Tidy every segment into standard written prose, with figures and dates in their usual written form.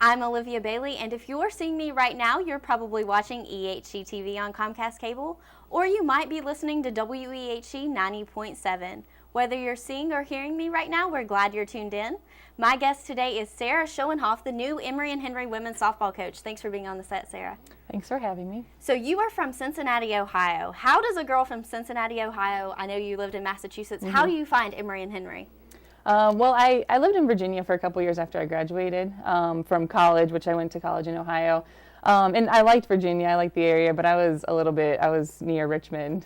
I'm Olivia Bailey, and if you're seeing me right now, you're probably watching EHC-TV on Comcast Cable, or you might be listening to WEHC 90.7. Whether you're seeing or hearing me right now, we're glad you're tuned in. My guest today is Sara Schoenhoft, the new Emory Henry women's softball coach. Thanks for being on the set, Sara. Thanks for having me. So you are from Cincinnati, Ohio. How does a girl from Cincinnati, Ohio, I know you lived in Massachusetts, how do you find Emory Henry? Well, I lived in Virginia for a couple years after I graduated from college, which I went to college in Ohio. And I liked Virginia, I liked the area, but I was near Richmond.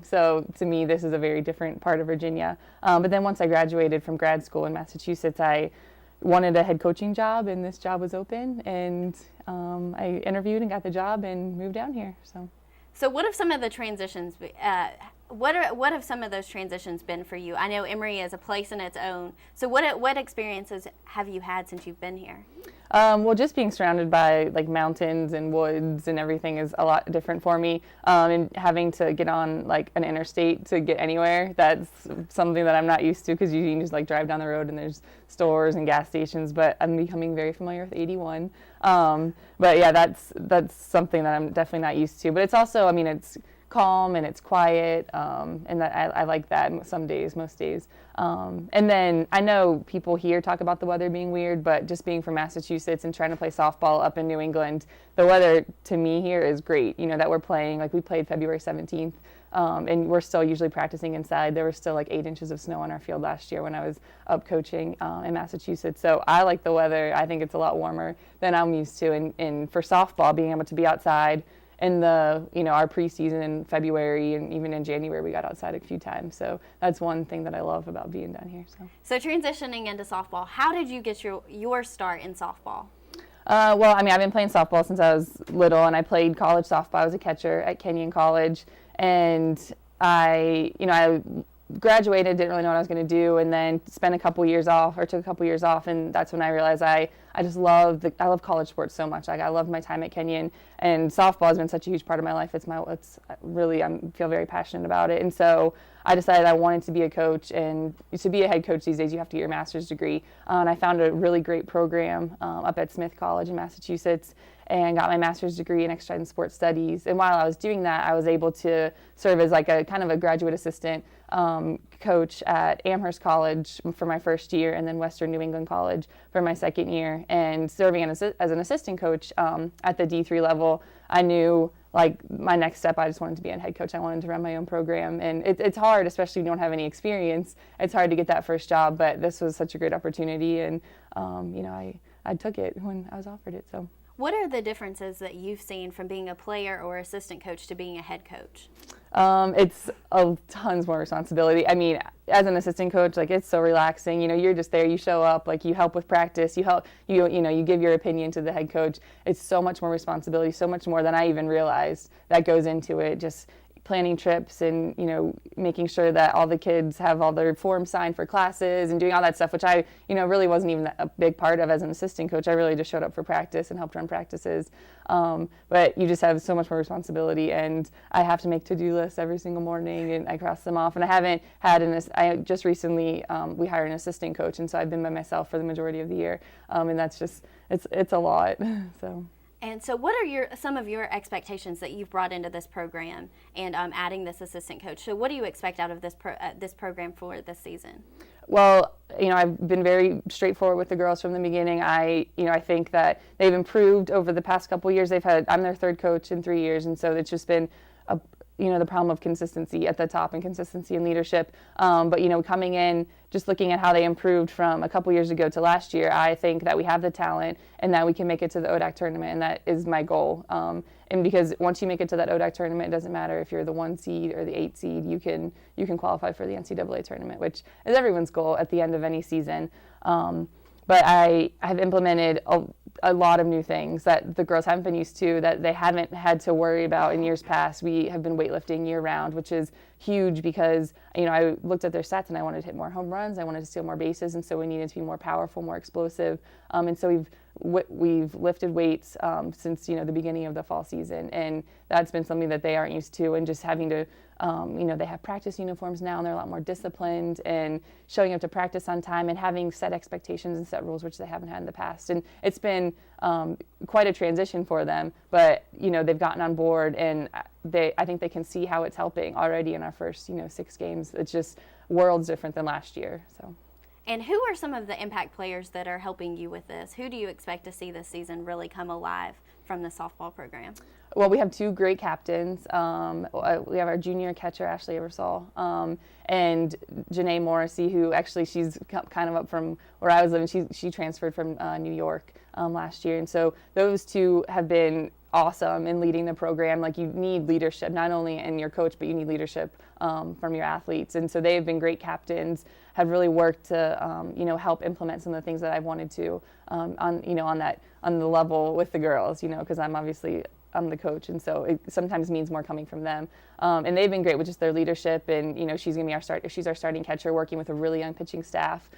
So to me, this is a very different part of Virginia. But then once I graduated from grad school in Massachusetts, I wanted a head coaching job, and this job was open. And I interviewed and got the job and moved down here. So what have some of the transitions, what have some of those transitions been for you? I know Emory is a place in its own. So what experiences have you had since you've been here? Well, just being surrounded by like mountains and woods and everything is a lot different for me. And having to get on like an interstate to get anywhere, that's something that I'm not used to, because you can just like drive down the road and there's stores and gas stations. But I'm becoming very familiar with 81. But yeah, that's something that I'm definitely not used to. But it's also, I mean, it's calm and it's quiet, and I like that most days. And then I know people here talk about the weather being weird, but just being from Massachusetts and trying to play softball up in New England, the weather to me here is great. You know, that we're playing, like we played February 17th, and we're still usually practicing inside. There was still like 8 inches of snow on our field last year when I was up coaching in Massachusetts. So I like the weather. I think it's a lot warmer than I'm used to. And for softball, being able to be outside in our preseason in February and even in January, we got outside a few times. So that's one thing that I love about being down here. So transitioning into softball, how did you get your start in softball? Well, I mean, I've been playing softball since I was little, and I played college softball. I was a catcher at Kenyon College, and I graduated, didn't really know what I was going to do, and then took a couple years off, and that's when I realized I love college sports so much. Like, I love my time at Kenyon, and softball has been such a huge part of my life. I feel very passionate about it, and so I decided I wanted to be a coach. And to be a head coach these days, you have to get your master's degree. And I found a really great program up at Smith College in Massachusetts, and got my master's degree in exercise and sports studies. And while I was doing that, I was able to serve as like a kind of a graduate assistant coach at Amherst College for my first year, and then Western New England College for my second year. And serving as an assistant coach at the D3 level, I knew like my next step, I just wanted to be a head coach. I wanted to run my own program, and it's hard, especially if you don't have any experience. It's hard to get that first job, but this was such a great opportunity, and I took it when I was offered it. So. What are the differences that you've seen from being a player or assistant coach to being a head coach? It's tons more responsibility. I mean, as an assistant coach, like, it's so relaxing. You're just there. You show up, like, you help with practice. You give your opinion to the head coach. It's so much more responsibility, so much more than I even realized that goes into it. Just planning trips and, making sure that all the kids have all their forms signed for classes and doing all that stuff, which I, really wasn't even a big part of as an assistant coach. I really just showed up for practice and helped run practices. But you just have so much more responsibility, and I have to make to-do lists every single morning, and I cross them off. And I haven't had I just recently, we hired an assistant coach, and so I've been by myself for the majority of the year. And that's just, it's a lot, so. And so what are some of your expectations that you've brought into this program and adding this assistant coach? So what do you expect out of this program for this season? Well, I've been very straightforward with the girls from the beginning. I think that they've improved over the past couple of years. I'm their third coach in 3 years, and so it's just been the problem of consistency at the top and consistency in leadership. But, coming in, just looking at how they improved from a couple years ago to last year, I think that we have the talent and that we can make it to the ODAC tournament, and that is my goal. And because once you make it to that ODAC tournament, it doesn't matter if you're the 1 seed or the 8 seed, you can qualify for the NCAA tournament, which is everyone's goal at the end of any season. But I have implemented a lot of new things that the girls haven't been used to, that they haven't had to worry about in years past. We have been weightlifting year round, which is huge because, I looked at their stats and I wanted to hit more home runs, I wanted to steal more bases, and so we needed to be more powerful, more explosive. And so we've lifted weights since, the beginning of the fall season, and that's been something that they aren't used to, and just having to, they have practice uniforms now, and they're a lot more disciplined, and showing up to practice on time, and having set expectations and set rules, which they haven't had in the past. And it's been quite a transition for them, but, they've gotten on board, and I think they can see how it's helping already in our first, 6 games. It's just worlds different than last year. So. And who are some of the impact players that are helping you with this? Who do you expect to see this season really come alive from the softball program? Well, we have 2 great captains. We have our junior catcher, Ashley Eversole, and Janae Morrissey, who actually she's kind of up from where I was living. She transferred from New York last year. And so those 2 have been awesome in leading the program. Like, you need leadership, not only in your coach, but you need leadership from your athletes. And so they've been great captains, have really worked to, help implement some of the things that I've wanted to on the level with the girls, because I'm the coach, and so it sometimes means more coming from them. And they've been great with just their leadership, and, she's going to be she's our starting catcher, working with a really young pitching staff.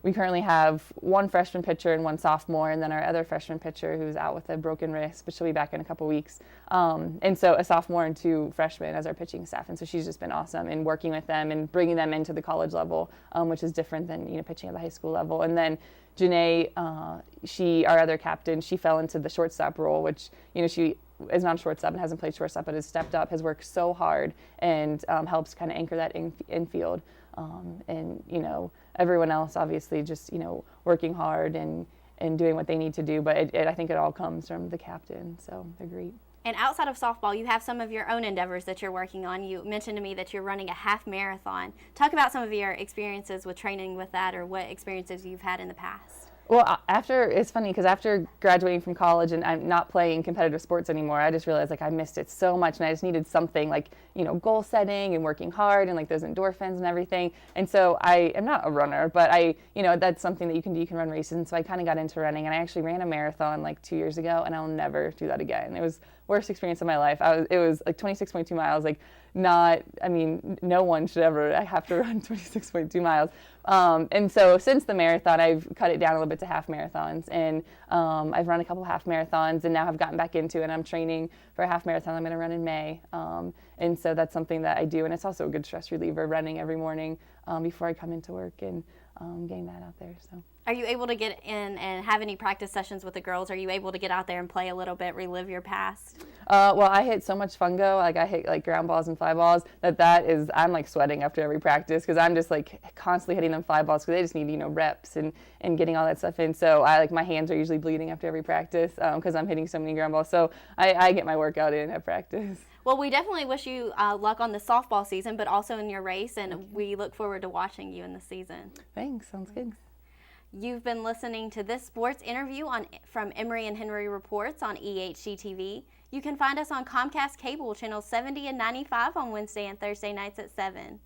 We currently have 1 freshman pitcher and 1 sophomore, and then our other freshman pitcher who's out with a broken wrist, but she'll be back in a couple weeks. And so a sophomore and 2 freshmen as our pitching staff. And so she's just been awesome in working with them and bringing them into the college level, which is different than, pitching at the high school level. And then Janae, our other captain, she fell into the shortstop role, which, she is not a shortstop and hasn't played shortstop, but has stepped up, has worked so hard, and helps kind of anchor that infield. And, everyone else obviously just, working hard and doing what they need to do. But I think it all comes from the captain, so they're great. And outside of softball, you have some of your own endeavors that you're working on. You mentioned to me that you're running a half marathon. Talk about some of your experiences with training with that, or what experiences you've had in the past. Well, it's funny because after graduating from college and I'm not playing competitive sports anymore, I just realized I missed it so much, and I just needed something goal setting and working hard and those endorphins and everything. And so I am not a runner, but that's something that you can do. You can run races, and so I kind of got into running, and I actually ran a marathon 2 years ago, and I'll never do that again. It was the worst experience of my life. It was 26.2 miles, no one should ever have to run 26.2 miles. And so since the marathon, I've cut it down a little bit to half marathons, and I've run a couple half marathons, and now I've gotten back into it. I'm training for a half marathon I'm going to run in May. And so that's something that I do, and it's also a good stress reliever, running every morning before I come into work, and getting that out there. So. Are you able to get in and have any practice sessions with the girls? Are you able to get out there and play a little bit, relive your past? Well, I hit so much fungo, I hit ground balls and fly balls, I'm sweating after every practice, because I'm just constantly hitting them fly balls, because they just need, reps and getting all that stuff in. So my hands are usually bleeding after every practice, because I'm hitting so many ground balls. So I get my workout in at practice. Well, we definitely wish you luck on the softball season, but also in your race, and we look forward to watching you in the season. Thanks, sounds good. You've been listening to this sports interview from Emory and Henry Reports on EHC-TV. You can find us on Comcast Cable Channels 70 and 95 on Wednesday and Thursday nights at 7.